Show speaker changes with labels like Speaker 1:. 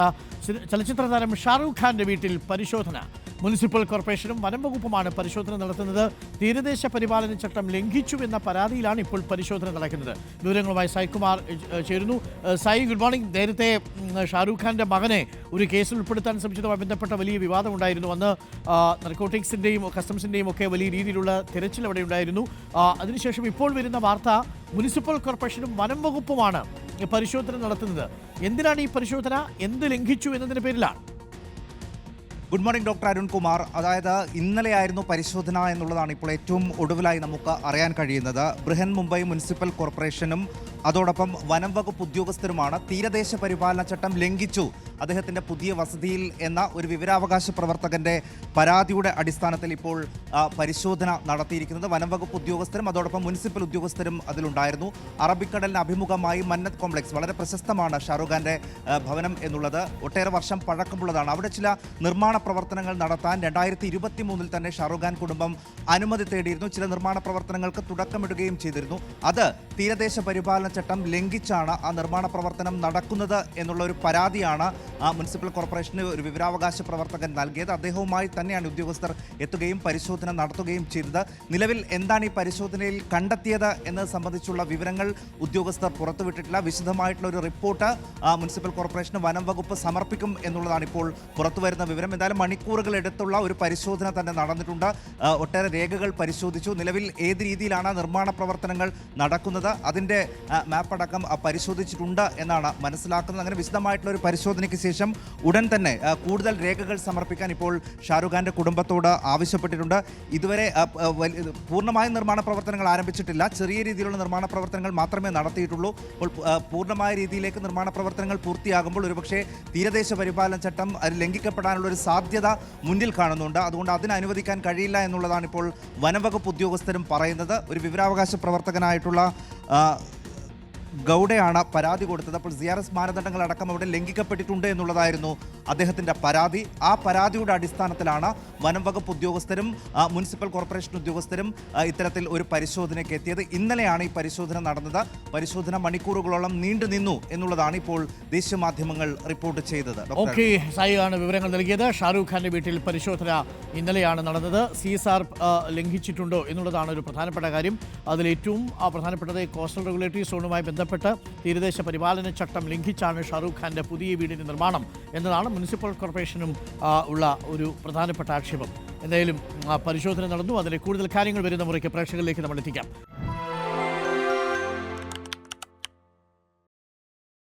Speaker 1: ചലച്ചിത്ര താരം ഷാറൂഖ് ഖാന്റെ വീട്ടിൽ പരിശോധന. മുനിസിപ്പൽ കോർപ്പറേഷനും വനം വകുപ്പുമാണ് പരിശോധന നടത്തുന്നത്. തീരദേശ പരിപാലന ചട്ടം ലംഘിച്ചുവെന്ന പരാതിയിലാണ് ഇപ്പോൾ പരിശോധന നടക്കുന്നത്. വിവരങ്ങളുമായി സായികുമാർ ചേരുന്നു. Sai, good morning. നേരത്തെ ഷാറൂഖ് ഖാന്റെ മകനെ ഒരു കേസിൽ ഉൾപ്പെടുത്താൻ ശ്രമിച്ചതുമായി ബന്ധപ്പെട്ട വലിയ വിവാദമുണ്ടായിരുന്നു. അന്ന് നർക്കോട്ടിക്സിന്റെയും കസ്റ്റംസിന്റെയും ഒക്കെ വലിയ രീതിയിലുള്ള തിരച്ചിൽ അവിടെ ഉണ്ടായിരുന്നു. അതിനുശേഷം ഇപ്പോൾ വരുന്ന വാർത്ത മുനിസിപ്പൽ കോർപ്പറേഷനും വനം വകുപ്പുമാണ് പരിശോധന നടത്തുന്നത്. എന്തിനാണ് ഈ പരിശോധന? എന്ത് ലംഘിച്ചു എന്നതിന്റെ പേരിലാണ്?
Speaker 2: Good morning doctor Arunkumar. അതായത് ഇന്നലെയായിരുന്നു പരിശോധന എന്നുള്ളതാണ് ഇപ്പോൾ ഏറ്റവും ഒടുവിലായി നമുക്ക് അറിയാൻ കഴിയുന്നത്. ബൃഹൻ മുംബൈ മുനിസിപ്പൽ കോർപ്പറേഷനും അതോടൊപ്പം വനം വകുപ്പ് ഉദ്യോഗസ്ഥരുമാണ് തീരദേശ പരിപാലന ചട്ടം ലംഘിച്ചു അദ്ദേഹത്തിൻ്റെ പുതിയ വസതിയിൽ എന്ന ഒരു വിവരാവകാശ പ്രവർത്തകന്റെ പരാതിയുടെ അടിസ്ഥാനത്തിൽ ഇപ്പോൾ പരിശോധന നടത്തിയിരിക്കുന്നത്. വനം വകുപ്പ് ഉദ്യോഗസ്ഥരും അതോടൊപ്പം മുനിസിപ്പൽ ഉദ്യോഗസ്ഥരും അതിലുണ്ടായിരുന്നു. അറബിക്കടലിന് അഭിമുഖമായി മന്നത്ത് കോംപ്ലക്സ്, വളരെ പ്രശസ്തമാണ് ഷാറൂഖ് ഖാന്റെ ഭവനം എന്നുള്ളത്. ഒട്ടേറെ വർഷം പഴക്കമുള്ളതാണ്. അവിടെ ചില നിർമ്മാണ പ്രവർത്തനങ്ങൾ നടത്താൻ 2023 തന്നെ ഷാറൂഖ് ഖാൻ കുടുംബം അനുമതി തേടിയിരുന്നു. ചില നിർമ്മാണ പ്രവർത്തനങ്ങൾക്ക് തുടക്കമിടുകയും ചെയ്തിരുന്നു. അത് തീരദേശ പരിപാലന ചട്ടം ലംഘിച്ചാണ് ആ നിർമ്മാണ പ്രവർത്തനം നടക്കുന്നത് എന്നുള്ള ഒരു പരാതിയാണ് മുനിസിപ്പൽ കോർപ്പറേഷന് ഒരു വിവരാവകാശ പ്രവർത്തകൻ നൽകിയത്. അദ്ദേഹവുമായി തന്നെയാണ് ഉദ്യോഗസ്ഥർ എത്തുകയും പരിശോധന നടത്തുകയും ചെയ്തത്. നിലവിൽ എന്താണ് ഈ പരിശോധനയിൽ കണ്ടെത്തിയത് എന്നത് സംബന്ധിച്ചുള്ള വിവരങ്ങൾ ഉദ്യോഗസ്ഥർ പുറത്തുവിട്ടിട്ടില്ല. വിശദമായിട്ടുള്ള ഒരു റിപ്പോർട്ട് മുനിസിപ്പൽ കോർപ്പറേഷന് വനം വകുപ്പ് സമർപ്പിക്കും എന്നുള്ളതാണ് ഇപ്പോൾ പുറത്തുവരുന്ന വിവരം. എന്തായാലും മണിക്കൂറുകൾ എടുത്തുള്ള ഒരു പരിശോധന തന്നെ നടന്നിട്ടുണ്ട്. ഒട്ടേറെ രേഖകൾ പരിശോധിച്ചു. നിലവിൽ ഏത് രീതിയിലാണ് നിർമ്മാണ പ്രവർത്തനങ്ങൾ നടക്കുന്നത് അതിൻ്റെ മാപ്പടക്കം പരിശോധിച്ചിട്ടുണ്ട് എന്നാണ് മനസ്സിലാക്കുന്നത്. അങ്ങനെ വിശദമായിട്ടുള്ള ഒരു പരിശോധനയ്ക്ക് ശേഷം ഉടൻ തന്നെ കൂടുതൽ രേഖകൾ സമർപ്പിക്കാൻ ഇപ്പോൾ ഷാറൂഖ് ഖാന്റെ കുടുംബത്തോട് ആവശ്യപ്പെട്ടിട്ടുണ്ട്. ഇതുവരെ പൂർണ്ണമായ നിർമ്മാണ പ്രവർത്തനങ്ങൾ ആരംഭിച്ചിട്ടില്ല. ചെറിയ രീതിയിലുള്ള നിർമ്മാണ പ്രവർത്തനങ്ങൾ മാത്രമേ നടത്തിയിട്ടുള്ളൂ. അപ്പോൾ പൂർണ്ണമായ രീതിയിലേക്ക് നിർമ്മാണ പ്രവർത്തനങ്ങൾ പൂർത്തിയാകുമ്പോൾ ഒരുപക്ഷെ തീരദേശ പരിപാലന ചട്ടം ലംഘിക്കപ്പെടാനുള്ള ഒരു സാധ്യത മുന്നിൽ കാണുന്നുണ്ട്. അതുകൊണ്ട് അതിന് അനുവദിക്കാൻ കഴിയില്ല എന്നുള്ളതാണ് ഇപ്പോൾ വനംവകുപ്പ് ഉദ്യോഗസ്ഥരും പറയുന്നത്. ഒരു വിവരാവകാശ പ്രവർത്തകനായിട്ടുള്ള ഗൗഡയാണ് പരാതി കൊടുത്തത്. അപ്പോൾ CRS മാനദണ്ഡങ്ങൾ അടക്കം അവിടെ ലംഘിക്കപ്പെട്ടിട്ടുണ്ട് എന്നുള്ളതായിരുന്നു അദ്ദേഹത്തിൻ്റെ പരാതി. ആ പരാതിയുടെ അടിസ്ഥാനത്തിലാണ് വനം വകുപ്പ് ഉദ്യോഗസ്ഥരും മുനിസിപ്പൽ കോർപ്പറേഷൻ ഉദ്യോഗസ്ഥരും ഇത്തരത്തിൽ ഒരു പരിശോധനയ്ക്ക് എത്തിയത്. ഇന്നലെയാണ് ഈ പരിശോധന നടന്നത്. പരിശോധന മണിക്കൂറുകളോളം നീണ്ടു നിന്നു എന്നുള്ളതാണ് ഇപ്പോൾ ദേശീയ മാധ്യമങ്ങൾ റിപ്പോർട്ട് ചെയ്തത്.
Speaker 1: ഓക്കെ, സായിയാണ് വിവരങ്ങൾ നൽകിയത്. ഷാറൂഖ് ഖാന്റെ വീട്ടിൽ പരിശോധന ഇന്നലെയാണ് നടന്നത്. CSR ലംഘിച്ചിട്ടുണ്ടോ എന്നുള്ളതാണ് ഒരു പ്രധാനപ്പെട്ട കാര്യം. അതിലേറ്റവും പ്രധാനപ്പെട്ടത് കോസ്റ്റൽ റെഗുലേറ്ററി സോണുമായി ബന്ധപ്പെട്ട് തീരദേശ പരിപാലന ചട്ടം ലംഘിച്ചാണ് ഷാറൂഖ് ഖാന്റെ പുതിയ വീടിന്റെ നിർമ്മാണം എന്നതാണ് മുനിസിപ്പൽ കോർപ്പറേഷനും ഉള്ള ഒരു പ്രധാനപ്പെട്ട ആക്ഷേപം. എന്തായാലും പരിശോധന നടന്നു. അതിലെ കൂടുതൽ കാര്യങ്ങൾ വരുന്ന മുറയ്ക്ക് പ്രേക്ഷകരിലേക്ക് നമ്മൾ എത്തിക്കാം.